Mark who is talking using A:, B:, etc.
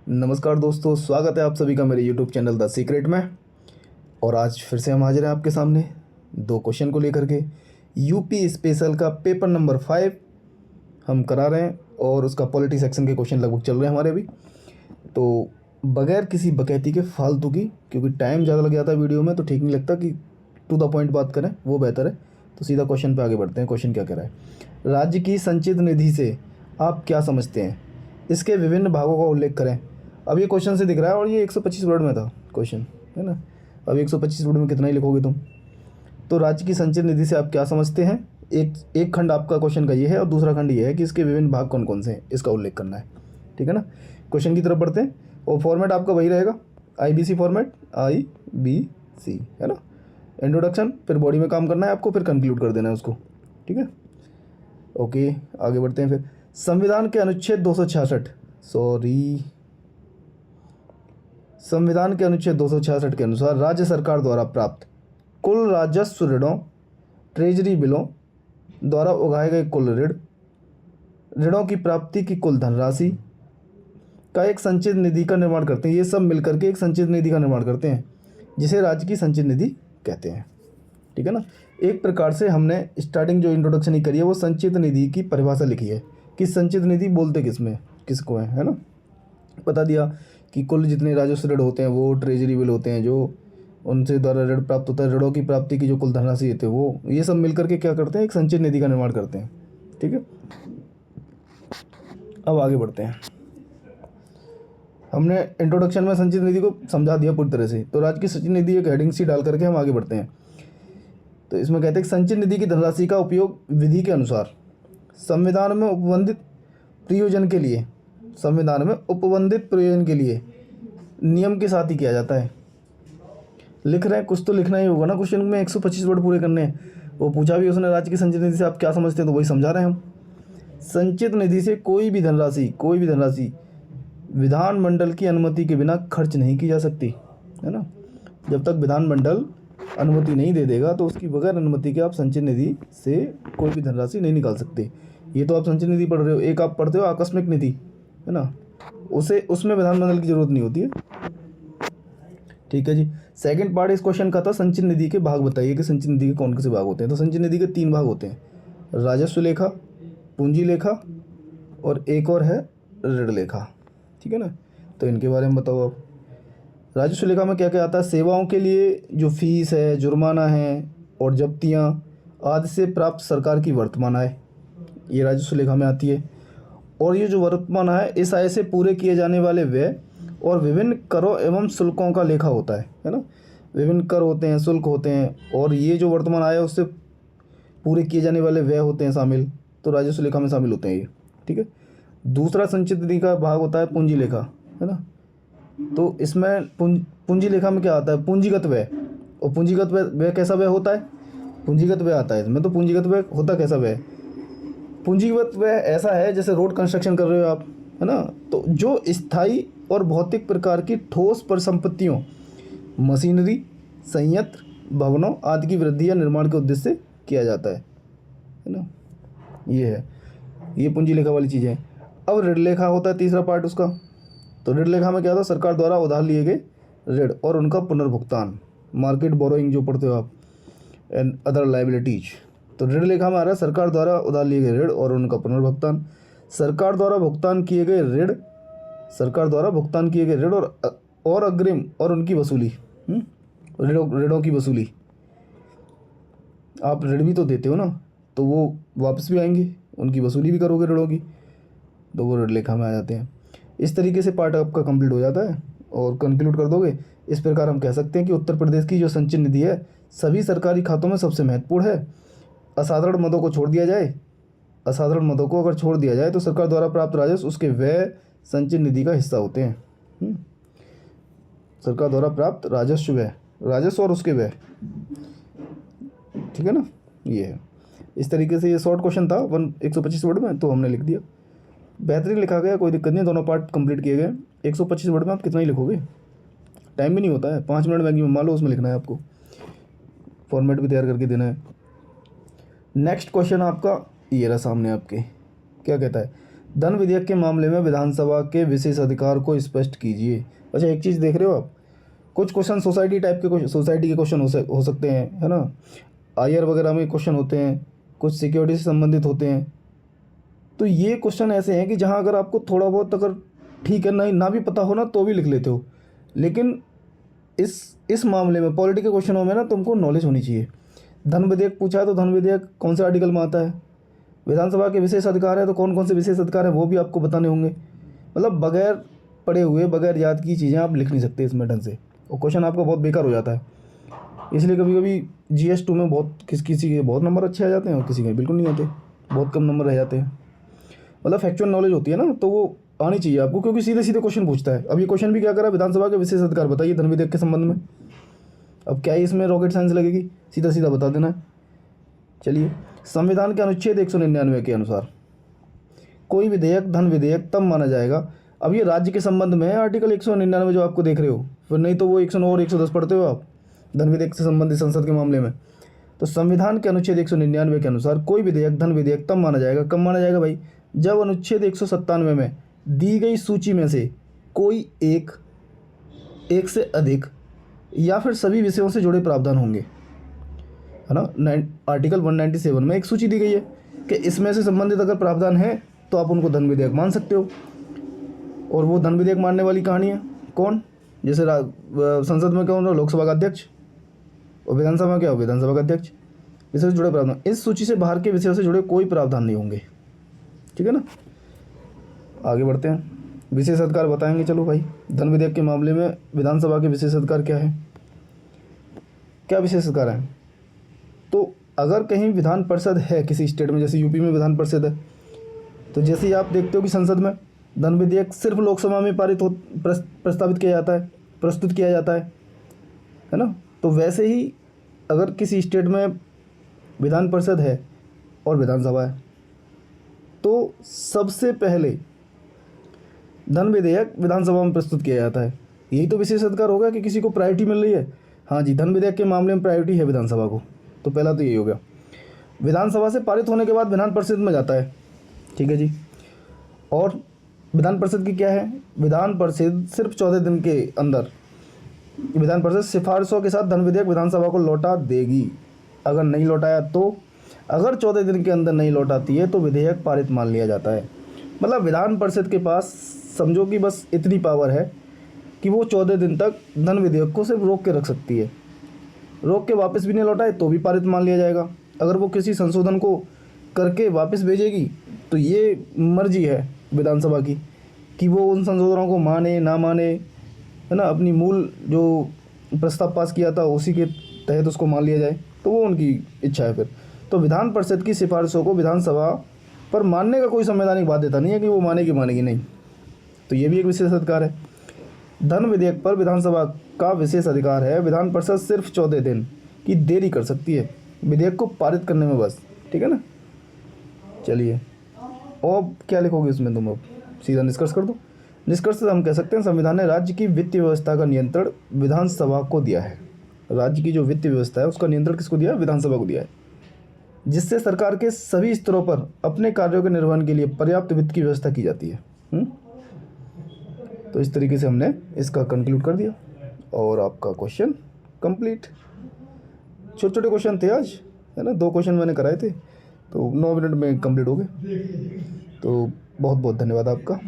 A: नमस्कार दोस्तों, स्वागत है आप सभी का मेरे यूट्यूब चैनल द सीक्रेट में। और आज फिर से हम हाजिर हैं आपके सामने दो क्वेश्चन को लेकर के। यूपी स्पेशल का पेपर नंबर 5 हम करा रहे हैं और उसका पॉलिटी सेक्शन के क्वेश्चन लगभग चल रहे हैं हमारे अभी। तो बगैर किसी बकैती के फालतू की, क्योंकि टाइम ज़्यादा लग जाता है वीडियो में तो ठीक नहीं लगता, कि टू द पॉइंट बात करें वो बेहतर है। तो सीधा क्वेश्चन पे आगे बढ़ते हैं। क्वेश्चन क्या कह रहा है? राज्य की संचित निधि से आप क्या समझते हैं? इसके विभिन्न भागों का उल्लेख करें। अब ये क्वेश्चन से दिख रहा है और ये 125 वर्ड में था क्वेश्चन, है ना। अब 125 वर्ड में कितना ही लिखोगे तुम। तो राज्य की संचित निधि से आप क्या समझते हैं? एक खंड आपका क्वेश्चन का ये है और दूसरा खंड ये है कि इसके विभिन्न भाग कौन कौन से हैं, इसका उल्लेख करना है। ठीक है ना। क्वेश्चन की तरफ बढ़ते हैं और फॉर्मेट आपका वही रहेगा, IBC फॉर्मेट, IBC, है ना। इंट्रोडक्शन, फिर बॉडी में काम करना है आपको, फिर कंक्लूड कर देना है उसको। ठीक है, ओके, आगे बढ़ते हैं। फिर संविधान के अनुच्छेद 266 संविधान के अनुच्छेद 266 के अनुसार राज्य सरकार द्वारा प्राप्त कुल राजस्व ऋणों, ट्रेजरी बिलों द्वारा उगाए गए कुल ऋणों की प्राप्ति की कुल धनराशि का एक संचित निधि का निर्माण करते हैं। ये सब मिलकर के एक संचित निधि का निर्माण करते हैं, जिसे राज्य की संचित निधि कहते हैं। ठीक है ना। एक प्रकार से हमने स्टार्टिंग जो इंट्रोडक्शन ही करी है वो संचित निधि की परिभाषा लिखी है कि संचित निधि बोलते किसको है ना। बता दिया कि कुल जितने राजस्व ऋण होते हैं वो ट्रेजरी बिल होते हैं, जो उनसे द्वारा ऋण प्राप्त होता है, ऋणों की प्राप्ति की जो कुल धनराशि होती है वो, ये सब मिलकर के क्या करते हैं, एक संचित निधि का निर्माण करते हैं। ठीक है, अब आगे बढ़ते हैं। हमने इंट्रोडक्शन में संचित निधि को समझा दिया पूरी तरह से। तो राज्य की संचित निधि एक हेडिंग सी डाल करके हम आगे बढ़ते हैं। तो इसमें कहते हैं कि संचित निधि की धनराशि का उपयोग विधि के अनुसार संविधान में उपबंधित प्रयोजन के लिए नियम के साथ ही किया जाता है। लिख रहे हैं, कुछ तो लिखना ही होगा ना क्वेश्चन में, 125 वर्ड पूरे करने हैं। वो पूछा भी उसने, राज्य की संचित निधि से आप क्या समझते हैं, तो वही समझा रहे हैं हम। संचित निधि से कोई भी धनराशि विधानमंडल की अनुमति के बिना खर्च नहीं की जा सकती, है ना। जब तक विधानमंडल अनुमति नहीं दे देगा तो उसकी बगैर अनुमति के आप संचित निधि से कोई भी धनराशि नहीं निकाल सकते। ये तो आप संचित निधि पढ़ रहे हो, एक आप पढ़ते हो आकस्मिक निधि, है ना, उसमें विधानमंडल की जरूरत नहीं होती है। ठीक है जी। सेकंड पार्ट इस क्वेश्चन का था संचित निधि के भाग बताइए कि संचित निधि के कौन से भाग होते हैं। तो संचित निधि के 3 भाग होते हैं, राजस्व लेखा, पूंजी लेखा और एक और है ऋण लेखा। ठीक है ना। तो इनके बारे में बताओ आप। राजस्व लेखा में क्या क्या आता है? सेवाओं के लिए जो फीस है, जुर्माना है और जब्तियाँ आदि से प्राप्त सरकार की वर्तमान आय, ये राजस्व लेखा में आती है। और ये जो वर्तमान आय, इस आय से पूरे किए जाने वाले व्यय और विभिन्न करों एवं शुल्कों का लेखा होता है ना। विभिन्न कर होते हैं, शुल्क होते हैं, और ये जो वर्तमान आय है उससे पूरे किए जाने वाले व्यय होते हैं शामिल, तो राजस्व लेखा में शामिल होते हैं ये। ठीक है। दूसरा संचित निधि का भाग होता है पूंजी लेखा, है ना। तो इसमें पूंजी लेखा में क्या आता है? पूंजीगत व्यय। और पूंजीगत व्यय कैसा व्यय होता है? पूंजीगत व्यय आता है इसमें। तो पूंजीगत व्यय होता कैसा व्यय? पूंजीगत व्यय ऐसा है जैसे रोड कंस्ट्रक्शन कर रहे हो आप, है ना, तो जो स्थायी और भौतिक प्रकार की ठोस परिसंपत्तियों, मशीनरी, संयंत्र, भवनों आदि की वृद्धि या निर्माण के उद्देश्य से किया जाता है ना। ये पूंजी लेखा वाली चीज़ है। अब ऋण लेखा होता है तीसरा पार्ट उसका। तो ऋण लेखा में क्या था? सरकार द्वारा उधार लिए गए ऋण और उनका पुनर्भुगतान, मार्केट बोरोइंग जो पढ़ते हो आप, एंड अदर लाइबिलिटीज। तो ऋण लेखा में आ रहा है सरकार द्वारा उधार लिए गए ऋण और उनका पुनर्भुगतान, सरकार द्वारा भुगतान किए गए ऋण और अग्रिम और उनकी वसूली, ऋणों की वसूली। आप ऋण भी तो देते हो ना, तो वो वापस भी आएंगे, उनकी वसूली भी करोगे ऋणों की, तो वो ऋण लेखा में आ जाते हैं। इस तरीके से पार्ट आपका कंप्लीट हो जाता है और कंक्लूड कर दोगे। इस प्रकार हम कह सकते हैं कि उत्तर प्रदेश की जो संचित निधि है सभी सरकारी खातों में सबसे महत्वपूर्ण है। असाधारण मदों को अगर छोड़ दिया जाए तो सरकार द्वारा प्राप्त राजस्व उसके व्यय संचित निधि का हिस्सा होते हैं। सरकार द्वारा प्राप्त राजस्व और उसके व्यय, ठीक है ना। ये है, इस तरीके से ये शॉर्ट क्वेश्चन था 125 वर्ड में, तो हमने लिख दिया। बेहतरीन लिखा गया, कोई दिक्कत नहीं, दोनों पार्ट कंप्लीट किए गए। 125 वर्ड में आप कितना ही लिखोगे, टाइम भी नहीं होता है, 5 मिनट मैक्सिमम मान लो उसमें लिखना है आपको, फॉर्मेट भी तैयार करके देना है। नेक्स्ट क्वेश्चन आपका ये रहा सामने आपके, क्या कहता है? धन विधेयक के मामले में विधानसभा के विशेष अधिकार को स्पष्ट कीजिए। अच्छा, एक चीज़ देख रहे हो आप, कुछ क्वेश्चन सोसाइटी टाइप के सोसाइटी के क्वेश्चन हो सकते हैं, है ना, आईआर वगैरह में क्वेश्चन होते हैं, कुछ सिक्योरिटी से संबंधित होते हैं। तो ये क्वेश्चन ऐसे हैं कि जहाँ अगर आपको थोड़ा बहुत अगर ठीक है ना भी पता हो ना तो भी लिख लेते हो, लेकिन इस मामले में पॉलिटिकल क्वेश्चनों में ना तुमको नॉलेज होनी चाहिए। धन विधेयक पूछा है तो धन विधेयक कौन से आर्टिकल में आता है, विधानसभा के विशेष अधिकार है तो कौन कौन से विशेष अधिकार है वो भी आपको बताने होंगे। मतलब बगैर पढ़े हुए बगैर याद की चीज़ें आप लिख नहीं सकते इसमें ढंग से, और क्वेश्चन आपका बहुत बेकार हो जाता है। इसलिए कभी कभी GS2 में बहुत किसी के बहुत नंबर अच्छे आ जाते हैं और किसी के बिल्कुल नहीं आते, बहुत कम नंबर रह जाते हैं। मतलब फैक्चुअल नॉलेज होती है ना, तो वो आनी चाहिए आपको, क्योंकि सीधे सीधे क्वेश्चन पूछता है। अब ये क्वेश्चन भी क्या करा, विधानसभा के विशेष अधिकार बताइए धन विधेयक के संबंध में। अब क्या ही इसमें रॉकेट साइंस लगेगी, सीधा सीधा बता देना है। चलिए, संविधान के अनुच्छेद 199 के अनुसार कोई विधेयक धन विधेयक तब माना जाएगा। अब ये राज्य के संबंध में है आर्टिकल 199 जो आपको देख रहे हो, फिर नहीं तो वो 109 और 110 पढ़ते हो आप धन विधेयक से संबंधित संसद के मामले में। तो संविधान के अनुच्छेद 199 के अनुसार कोई विधेयक धन विधेयक तब माना जाएगा, कब माना जाएगा भाई, जब अनुच्छेद 197 में दी गई सूची में से कोई एक से अधिक या फिर सभी विषयों से जुड़े प्रावधान होंगे, है ना। आर्टिकल 197 में एक सूची दी गई है कि इसमें से संबंधित अगर प्रावधान है तो आप उनको धन विधेयक मान सकते हो। और वो धन विधेयक मानने वाली कहानी है कौन, जैसे संसद में कौन, लोकसभा का अध्यक्ष, और विधानसभा क्या हो, विधानसभा का अध्यक्ष। विषय से जुड़े प्रावधान, इस सूची से बाहर के विषयों से जुड़े कोई प्रावधान नहीं होंगे, ठीक है ना। आगे बढ़ते हैं, विशेष अधिकार बताएंगे। चलो भाई, धन विधेयक के मामले में विधानसभा के विशेष अधिकार क्या है, क्या विशेष अधिकार है। तो अगर कहीं विधान परिषद है किसी स्टेट में, जैसे यूपी में विधान परिषद है, तो जैसे ही आप देखते हो कि संसद में धन विधेयक सिर्फ लोकसभा में प्रस्तावित किया जाता है, प्रस्तुत किया जाता है ना। तो वैसे ही अगर किसी स्टेट में विधान परिषद है और विधानसभा है, तो सबसे पहले धन विधेयक विधानसभा में प्रस्तुत किया जाता है। यही तो विशेष अधिकार होगा कि किसी को प्रायोरिटी मिल रही है। हाँ जी, धन विधेयक के मामले में प्रायोरिटी है विधानसभा को, तो पहला तो यही हो गया। विधानसभा से पारित होने के बाद विधान परिषद में जाता है, ठीक है जी। और विधान परिषद की क्या है, विधान परिषद सिर्फ 14 दिन के अंदर विधान परिषद सिफारिशों के साथ धन विधेयक विधानसभा को लौटा देगी। अगर नहीं लौटाया तो, अगर 14 दिन के अंदर नहीं लौटाती है तो विधेयक पारित मान लिया जाता है। मतलब विधान परिषद के पास समझो कि बस इतनी पावर है कि वो 14 दिन तक धन विधेयक को सिर्फ रोक के रख सकती है, रोक के वापस भी नहीं लौटाए तो भी पारित मान लिया जाएगा। अगर वो किसी संशोधन को करके वापस भेजेगी तो ये मर्जी है विधानसभा की कि वो उन संशोधनों को माने ना माने, है ना। अपनी मूल जो प्रस्ताव पास किया था उसी के तहत उसको मान लिया जाए, तो वो उनकी इच्छा है फिर। तो विधान परिषद की सिफारिशों को विधानसभा पर मानने का कोई संवैधानिक बाध्यता नहीं है कि वो मानेगी नहीं। तो ये भी एक विशेष अधिकार है। धन विधेयक पर विधानसभा का विशेष अधिकार है, विधान परिषद सिर्फ 14 दिन की देरी कर सकती है विधेयक को पारित करने में बस, ठीक है ना। चलिए, और क्या लिखोगे इसमें तुम, अब सीधा निष्कर्ष कर दो। निष्कर्ष से हम कह सकते हैं संविधान ने राज्य की वित्तीय व्यवस्था का नियंत्रण विधानसभा को दिया है। राज्य की जो वित्तीय व्यवस्था है उसका नियंत्रण किसको दिया है, विधानसभा को दिया है, जिससे सरकार के सभी स्तरों पर अपने कार्यों के निर्वहन के लिए पर्याप्त वित्त की व्यवस्था की जाती है। तो इस तरीके से हमने इसका कंक्लूड कर दिया और आपका क्वेश्चन कंप्लीट। छोटे छोटे क्वेश्चन थे आज, है ना, 2 क्वेश्चन मैंने कराए थे, तो 9 मिनट में कंप्लीट हो गए। तो बहुत बहुत धन्यवाद आपका।